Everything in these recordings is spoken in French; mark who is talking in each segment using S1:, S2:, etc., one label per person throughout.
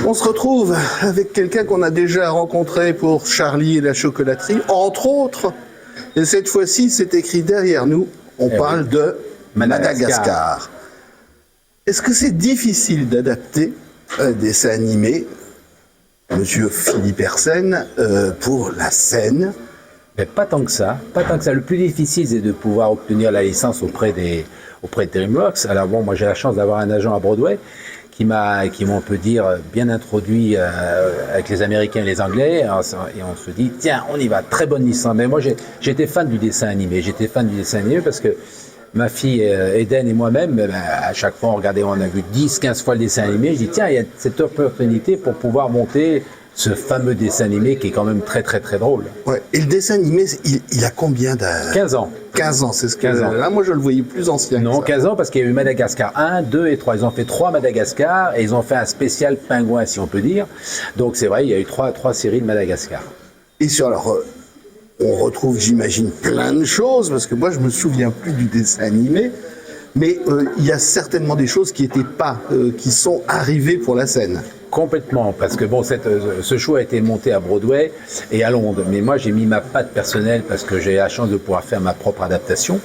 S1: On se retrouve avec quelqu'un qu'on a déjà rencontré pour Charlie et la chocolaterie, entre autres. Et cette fois-ci, c'est écrit derrière nous, on parle de Madagascar. Est-ce que c'est difficile d'adapter un dessin animé, Monsieur Philippe Hersen, pour la scène?
S2: Mais pas tant que ça, pas tant que ça. Le plus difficile, c'est de pouvoir obtenir la licence auprès de DreamWorks. Alors bon, moi j'ai la chance d'avoir un agent à Broadway qui m'a, on peut dire, bien introduit avec les Américains et les Anglais. Et on se dit, tiens, on y va, très bonne licence. Mais moi j'étais fan du dessin animé. J'étais fan du dessin animé parce que ma fille Eden et moi-même, à chaque fois on a vu 10-15 fois le dessin animé. Je dis, tiens, il y a cette opportunité pour pouvoir monter ce fameux dessin animé qui est quand même très très très drôle.
S1: Ouais. Et le dessin animé, il a combien d'âge?
S2: 15 ans.
S1: 15 ans, c'est ce que... Là, moi, je le voyais plus ancien.
S2: Non, 15 ans, parce qu'il y a eu Madagascar 1, 2 et 3. Ils ont fait 3 Madagascar et ils ont fait un spécial pingouin, si on peut dire. Donc, c'est vrai, il y a eu 3 séries de Madagascar.
S1: Et alors, on retrouve, j'imagine, plein de choses, parce que moi, je me souviens plus du dessin animé, mais il y a certainement des choses qui étaient pas, qui sont arrivées pour la scène.
S2: Complètement, parce que bon, ce show a été monté à Broadway et à Londres, mais moi j'ai mis ma patte personnelle parce que j'ai la chance de pouvoir faire ma propre adaptation.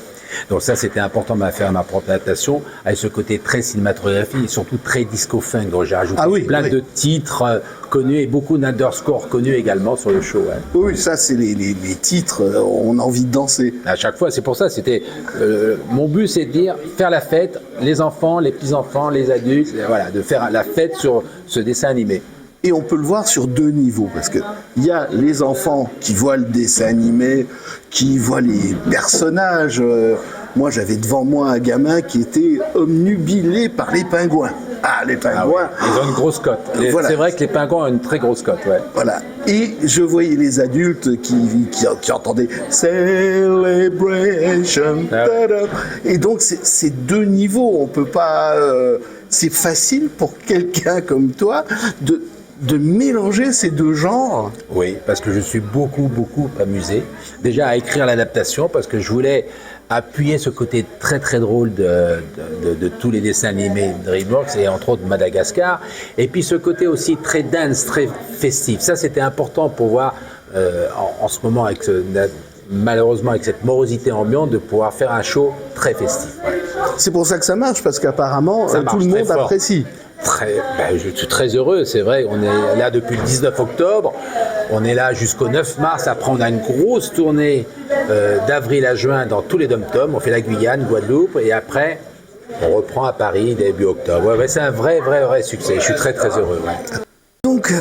S2: Donc ça, c'était important de faire ma propre adaptation, avec ce côté très cinématographique et surtout très disco-funk. Donc j'ai rajouté plein de titres connus et beaucoup d'underscores connus également sur le show. Ouais.
S1: Oui, ça, c'est les titres, on a envie de danser.
S2: À chaque fois, c'est pour ça, c'était... mon but, c'est de dire, faire la fête, les enfants, les petits-enfants, les adultes, voilà, de faire la fête sur ce dessin animé.
S1: Et on peut le voir sur 2 niveaux, parce qu'il y a les enfants qui voient le dessin animé, qui voient les personnages. Moi, j'avais devant moi un gamin qui était obnubilé par les pingouins. Ah, les pingouins.
S2: Ah ouais. Ils ont une grosse cote. Voilà. C'est vrai que les pingouins ont une très grosse cote, ouais.
S1: Voilà. Et je voyais les adultes qui entendaient Celebration. Ah ouais. Et donc, c'est 2 niveaux. On peut pas. C'est facile pour quelqu'un comme toi de mélanger ces 2 genres.
S2: Oui, parce que je suis beaucoup amusé. Déjà à écrire l'adaptation, parce que je voulais appuyer ce côté très très drôle de tous les dessins animés de DreamWorks et entre autres Madagascar. Et puis ce côté aussi très dance, très festif. Ça, c'était important pour voir en ce moment, malheureusement avec cette morosité ambiante, de pouvoir faire un show très festif. Ouais.
S1: C'est pour ça que ça marche, parce qu'apparemment tout le monde apprécie.
S2: Je suis très heureux, c'est vrai, on est là depuis le 19 octobre, on est là jusqu'au 9 mars, après on a une grosse tournée d'avril à juin dans tous les dom-toms, on fait la Guyane, Guadeloupe, et après on reprend à Paris début octobre. Ouais, c'est un vrai succès, je suis très heureux. Ouais.
S1: Donc,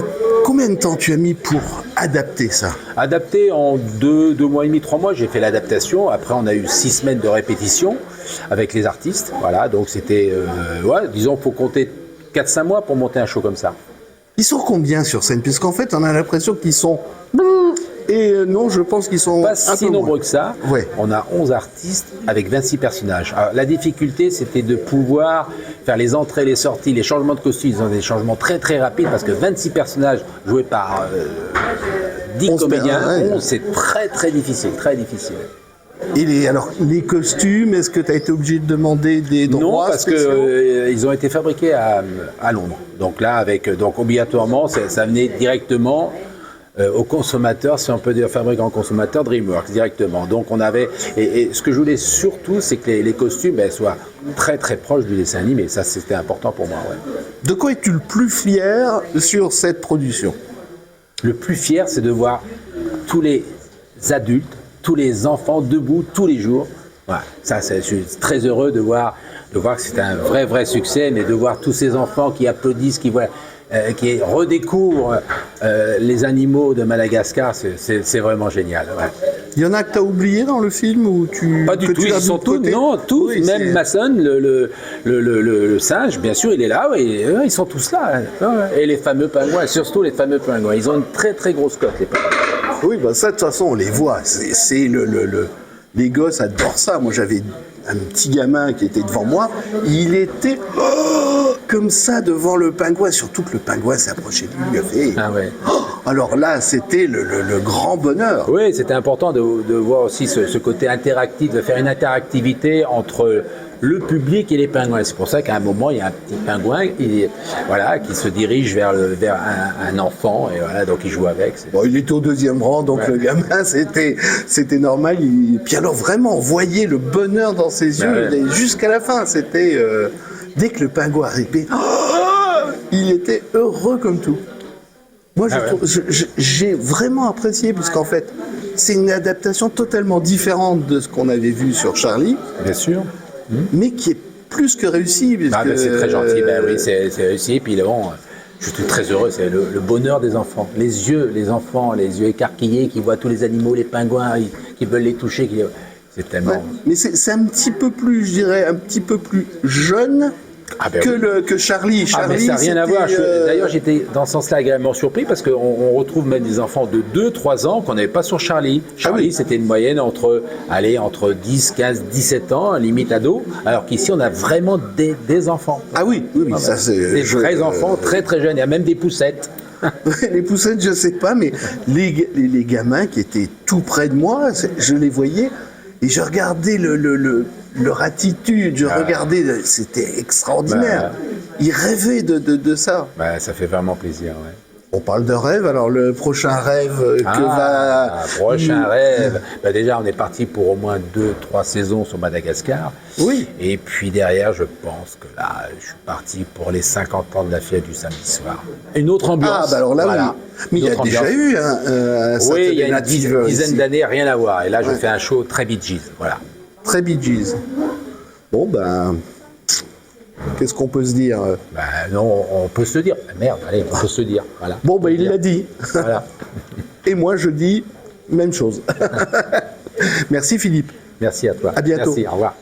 S1: combien de temps tu as mis pour adapter ça?
S2: Adapté en 2 mois et demi, 3 mois, j'ai fait l'adaptation. Après, on a eu 6 semaines de répétition avec les artistes. Voilà, donc c'était, disons, il faut compter 4-5 mois pour monter un show comme ça.
S1: Ils sont combien sur scène? Puisqu'en fait, on a l'impression qu'ils sont... Et non, je pense qu'ils sont
S2: pas si nombreux que ça.
S1: Ouais.
S2: On a 11 artistes avec 26 personnages. Alors, la difficulté, c'était de pouvoir faire les entrées, les sorties, les changements de costumes. Ils ont des changements très rapides parce que 26 personnages joués par 10 comédiens, c'est très difficile,
S1: Et les costumes, est-ce que tu as été obligé de demander des droits?
S2: Non, parce qu'ils ont été fabriqués à Londres. Donc là, obligatoirement, ça venait directement au consommateur, si on peut dire fabricant consommateur, DreamWorks directement. Donc on avait, et ce que je voulais surtout, c'est que les costumes soient très proches du dessin animé. Ça, c'était important pour moi. Ouais.
S1: De quoi es-tu le plus fier sur cette production?
S2: Le plus fier, c'est de voir tous les adultes, tous les enfants debout tous les jours. Voilà. Ça, je suis très heureux de voir que c'est un vrai succès, mais de voir tous ces enfants qui applaudissent, qui redécouvrent les animaux de Madagascar, c'est vraiment génial. Ouais.
S1: Il y en a que tu as oublié dans le film ou
S2: Pas du tout, ils sont tous, non, tous, oui, même Mason, le singe, bien sûr, il est là, oui, ils sont tous là. Et les fameux pingouins, surtout les fameux pingouins, ils ont une très grosse cote, les pingouins.
S1: Oui, ça, de toute façon, on les voit, les gosses adorent ça. Moi, j'avais un petit gamin qui était devant moi, il était comme ça devant le pingouin, surtout que le pingouin s'approchait de lui, il a fait...
S2: Ah ouais.
S1: Alors là, c'était le grand bonheur.
S2: Oui, c'était important de voir aussi ce côté interactif, de faire une interactivité entre le public et les pingouins. C'est pour ça qu'à un moment, il y a un petit pingouin qui se dirige vers un enfant, et voilà, donc il joue avec.
S1: Bon, il était au deuxième rang, donc le gamin, c'était normal. Puis alors vraiment, on voyait le bonheur dans ses yeux jusqu'à la fin. C'était dès que le pingouin arrivait, il était heureux comme tout. Moi, j'ai vraiment apprécié, puisqu'en fait, c'est une adaptation totalement différente de ce qu'on avait vu sur Charlie.
S2: Bien sûr.
S1: Mais qui est plus que réussi.
S2: C'est très gentil, oui, c'est réussi. Puis bon, je suis très heureux, c'est le bonheur des enfants. Les yeux, les enfants, les yeux écarquillés qui voient tous les animaux, les pingouins, qui veulent les toucher. C'est tellement...
S1: Ouais, mais c'est un petit peu plus, je dirais, un petit peu plus jeune que Charlie.
S2: Mais ça n'a rien à voir. D'ailleurs, j'étais dans ce sens-là agréablement surpris parce qu'on retrouve même des enfants de 2-3 ans qu'on n'avait pas sur Charlie. Charlie, c'était une moyenne entre 10, 15, 17 ans, limite ado, alors qu'ici, on a vraiment des enfants.
S1: Ah oui, ça c'est...
S2: Des vrais enfants très très jeunes, il y a même des poussettes.
S1: Les poussettes, je sais pas, mais les gamins qui étaient tout près de moi, je les voyais et je regardais leur attitude, c'était extraordinaire. Ils rêvaient de ça.
S2: Ça fait vraiment plaisir, ouais.
S1: On parle de rêve, alors le prochain rêve
S2: Prochain rêve. Déjà, on est parti pour au moins 2-3 saisons sur Madagascar.
S1: Oui.
S2: Et puis derrière, je pense que là, je suis parti pour les 50 ans de la fête du samedi soir. Une autre ambiance.
S1: Alors là, oui. Mais il y a déjà eu
S2: oui, il y a une dizaine d'années, rien à voir. Et là, je fais un show très Bee Gees. Voilà.
S1: Très Bee Gees. Bon, qu'est-ce qu'on peut se dire?
S2: Non, on peut se dire. Merde, allez, on peut se dire. Voilà.
S1: Bon, il l'a dit.
S2: Voilà.
S1: Et moi, je dis même chose. Merci Philippe.
S2: Merci à toi.
S1: À bientôt.
S2: Merci, au revoir.